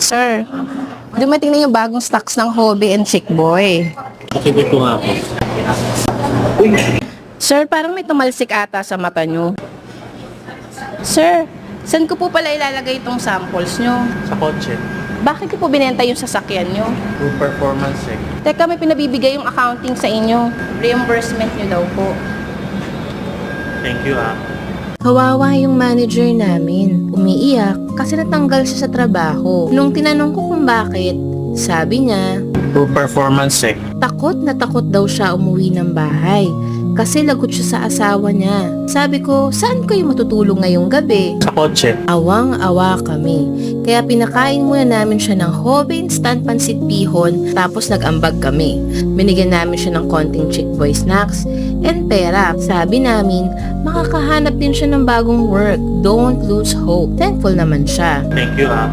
Sir, dumating na yung bagong stocks ng Hobby and Chic Boy. Sige ko nga po. Sir, parang may tumalsik ata sa mata nyo. Sir, saan ko po pala ilalagay itong samples nyo? Sa kotse. Bakit ko po binenta yung sasakyan nyo? True performance check. Teka, may pinabibigay yung accounting sa inyo. Reimbursement nyo daw po. Thank you ah. Kawawa yung manager namin. Umiiyak kasi natanggal siya sa trabaho. Nung tinanong ko kung bakit, sabi niya, True performance check. takot na takot daw siya umuwi ng bahay kasi lagot siya sa asawa niya. Sabi ko, saan kayo matutulog ngayong gabi? Sa kotse. Awang-awa kami. Kaya pinakain muna namin siya ng Hobby instant pansit bihon tapos nag-ambag kami. Binigyan namin siya ng konting chick boy snacks and pera. Sabi namin, makakahanap din siya ng bagong work. Don't lose hope. Thankful naman siya. Thank you ah.